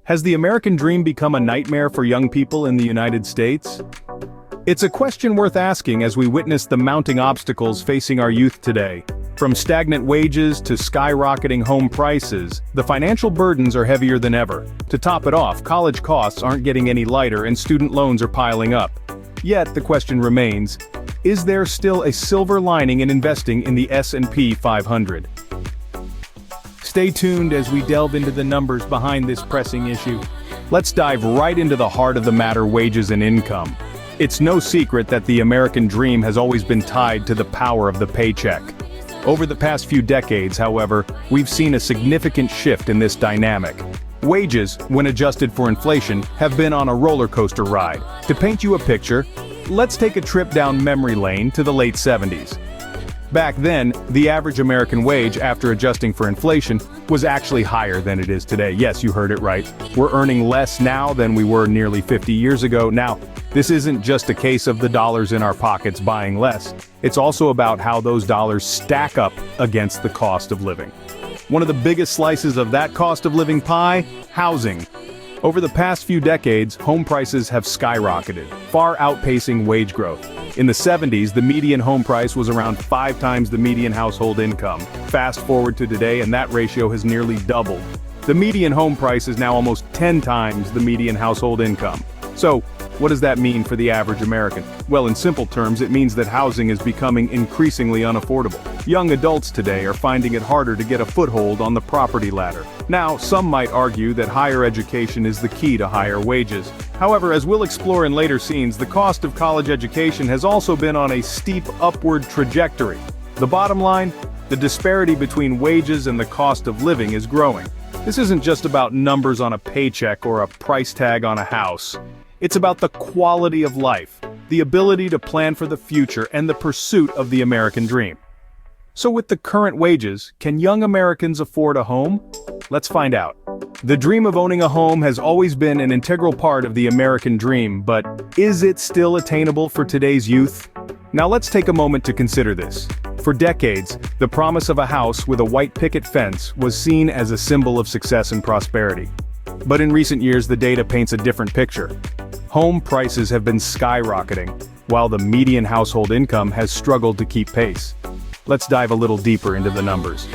Has the American dream become a nightmare for young people in the United States? It's a question worth asking as we witness the mounting obstacles facing our youth today. From stagnant wages to skyrocketing home prices, the financial burdens are heavier than ever. To top it off, college costs aren't getting any lighter and student loans are piling up. Yet the question remains, is there still a silver lining in investing in the S&P 500? Stay tuned as we delve into the numbers behind this pressing issue. Let's dive right into the heart of the matter: wages and income. It's no secret that the American dream has always been tied to the power of the paycheck. Over the past few decades, however, we've seen a significant shift in this dynamic. Wages, when adjusted for inflation, have been on a roller coaster ride. To paint you a picture, let's take a trip down memory lane to the late 70s. Back then, the average American wage, after adjusting for inflation, was actually higher than it is today. Yes, you heard it right. We're earning less now than we were nearly 50 years ago. Now, this isn't just a case of the dollars in our pockets buying less. It's also about how those dollars stack up against the cost of living. One of the biggest slices of that cost of living pie: housing. Over the past few decades, home prices have skyrocketed, far outpacing wage growth. In the 70s, the median home price was around 5 times the median household income. Fast forward to today, and that ratio has nearly doubled. The median home price is now almost 10 times the median household income. So, what does that mean for the average American? Well, in simple terms, it means that housing is becoming increasingly unaffordable. Young adults today are finding it harder to get a foothold on the property ladder. Now, some might argue that higher education is the key to higher wages. However, as we'll explore in later scenes, the cost of college education has also been on a steep upward trajectory. The bottom line: the disparity between wages and the cost of living is growing. This isn't just about numbers on a paycheck or a price tag on a house. It's about the quality of life, the ability to plan for the future, and the pursuit of the American dream. So with the current wages, can young Americans afford a home? Let's find out. The dream of owning a home has always been an integral part of the American dream, but is it still attainable for today's youth? Now let's take a moment to consider this. For decades, the promise of a house with a white picket fence was seen as a symbol of success and prosperity. But in recent years, the data paints a different picture. Home prices have been skyrocketing, while the median household income has struggled to keep pace. Let's dive a little deeper into the numbers.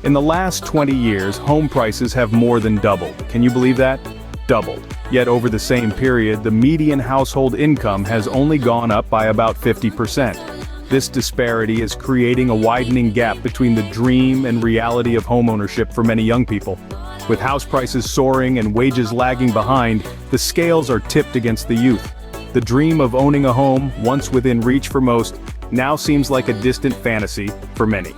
In the last 20 years, home prices have more than doubled. Can you believe that? Doubled. Yet over the same period, the median household income has only gone up by about 50%. This disparity is creating a widening gap between the dream and reality of homeownership for many young people. With house prices soaring and wages lagging behind, the scales are tipped against the youth. The dream of owning a home, once within reach for most, now seems like a distant fantasy for many.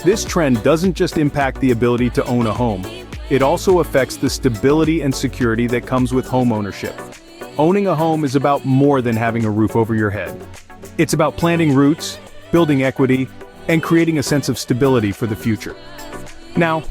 This trend doesn't just impact the ability to own a home. It also affects the stability and security that comes with home ownership. Owning a home is about more than having a roof over your head. It's about planting roots, building equity, and creating a sense of stability for the future. Now,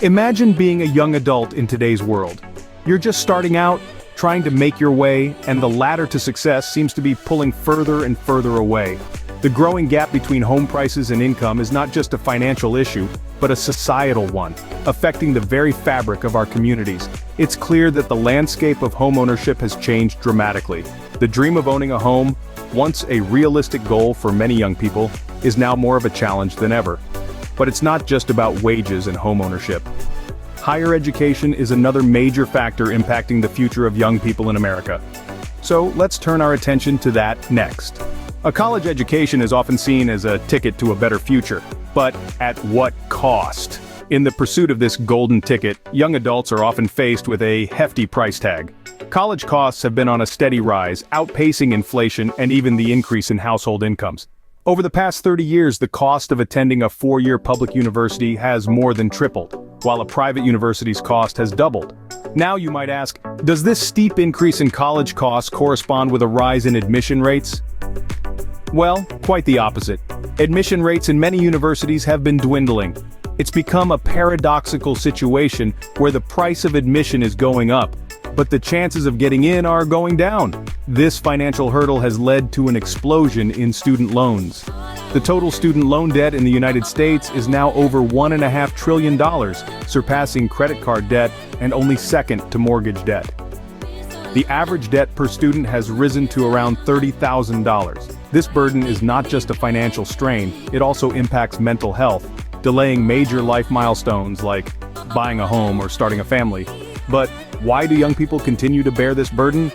imagine being a young adult in today's world. You're just starting out, trying to make your way, and the ladder to success seems to be pulling further and further away. The growing gap between home prices and income is not just a financial issue, but a societal one, affecting the very fabric of our communities. It's clear that the landscape of homeownership has changed dramatically. The dream of owning a home, once a realistic goal for many young people, is now more of a challenge than ever. But it's not just about wages and homeownership. Higher education is another major factor impacting the future of young people in America. So let's turn our attention to that next. A college education is often seen as a ticket to a better future, but at what cost? In the pursuit of this golden ticket, young adults are often faced with a hefty price tag. College costs have been on a steady rise, outpacing inflation and even the increase in household incomes. Over the past 30 years, the cost of attending a 4-year public university has more than tripled, while a private university's cost has doubled. Now you might ask, does this steep increase in college costs correspond with a rise in admission rates? Well, quite the opposite. Admission rates in many universities have been dwindling. It's become a paradoxical situation where the price of admission is going up, but the chances of getting in are going down. This financial hurdle has led to an explosion in student loans. The total student loan debt in the United States is now over $1.5 trillion, surpassing credit card debt and only second to mortgage debt. The average debt per student has risen to around $30,000. This burden is not just a financial strain, it also impacts mental health, delaying major life milestones like buying a home or starting a family. But why do young people continue to bear this burden?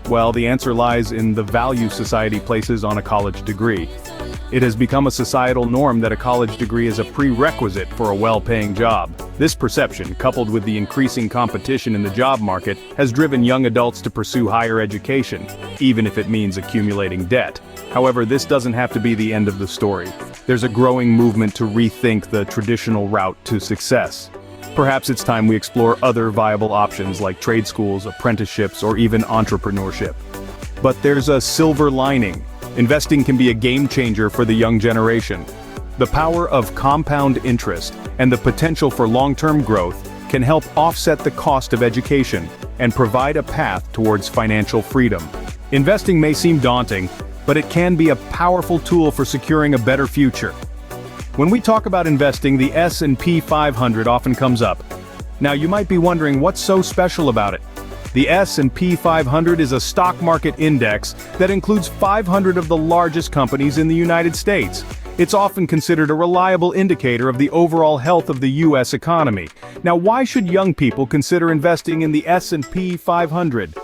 Well, the answer lies in the value society places on a college degree. It has become a societal norm that a college degree is a prerequisite for a well-paying job. This perception, coupled with the increasing competition in the job market, has driven young adults to pursue higher education, even if it means accumulating debt. However, this doesn't have to be the end of the story. There's a growing movement to rethink the traditional route to success. Perhaps it's time we explore other viable options like trade schools, apprenticeships, or even entrepreneurship. But there's a silver lining. Investing can be a game changer for the young generation. The power of compound interest and the potential for long-term growth can help offset the cost of education and provide a path towards financial freedom. Investing may seem daunting, but it can be a powerful tool for securing a better future. When we talk about investing, the S&P 500 often comes up. Now you might be wondering what's so special about it. The S&P 500 is a stock market index that includes 500 of the largest companies in the United States. It's often considered a reliable indicator of the overall health of the U.S. economy. Now, why should young people consider investing in the S&P 500?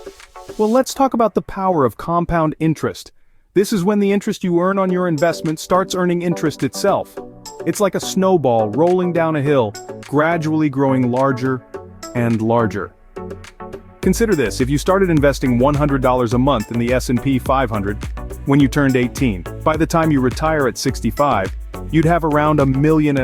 Well, let's talk about the power of compound interest. This is when the interest you earn on your investment starts earning interest itself. It's like a snowball rolling down a hill, gradually growing larger and larger. Consider this: if you started investing $100 a month in the S&P 500 when you turned 18, by the time you retire at 65, you'd have around $1.5 million,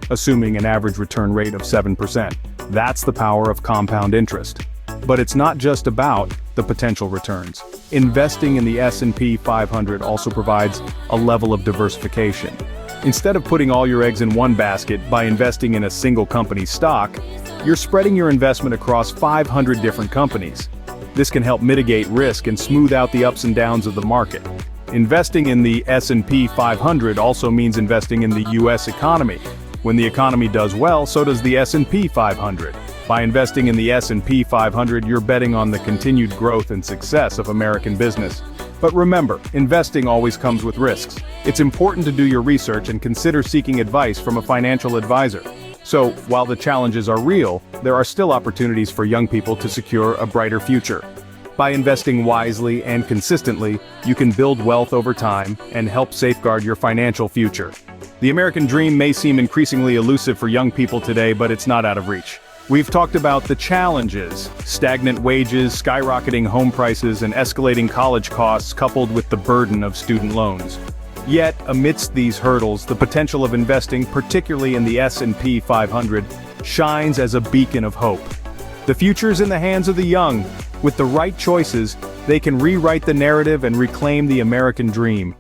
assuming an average return rate of 7%. That's the power of compound interest. But it's not just about the potential returns. Investing in the S&P 500 also provides a level of diversification. Instead of putting all your eggs in one basket by investing in a single company's stock, you're spreading your investment across 500 different companies. This can help mitigate risk and smooth out the ups and downs of the market. Investing in the S&P 500 also means investing in the U.S. economy. When the economy does well, so does the S&P 500. By investing in the S&P 500, you're betting on the continued growth and success of American business. But remember, investing always comes with risks. It's important to do your research and consider seeking advice from a financial advisor. So, while the challenges are real, there are still opportunities for young people to secure a brighter future. By investing wisely and consistently, you can build wealth over time and help safeguard your financial future. The American dream may seem increasingly elusive for young people today, but it's not out of reach. We've talked about the challenges: stagnant wages, skyrocketing home prices, and escalating college costs coupled with the burden of student loans. Yet, amidst these hurdles, the potential of investing, particularly in the S&P 500, shines as a beacon of hope. The future's in the hands of the young. With the right choices, they can rewrite the narrative and reclaim the American dream.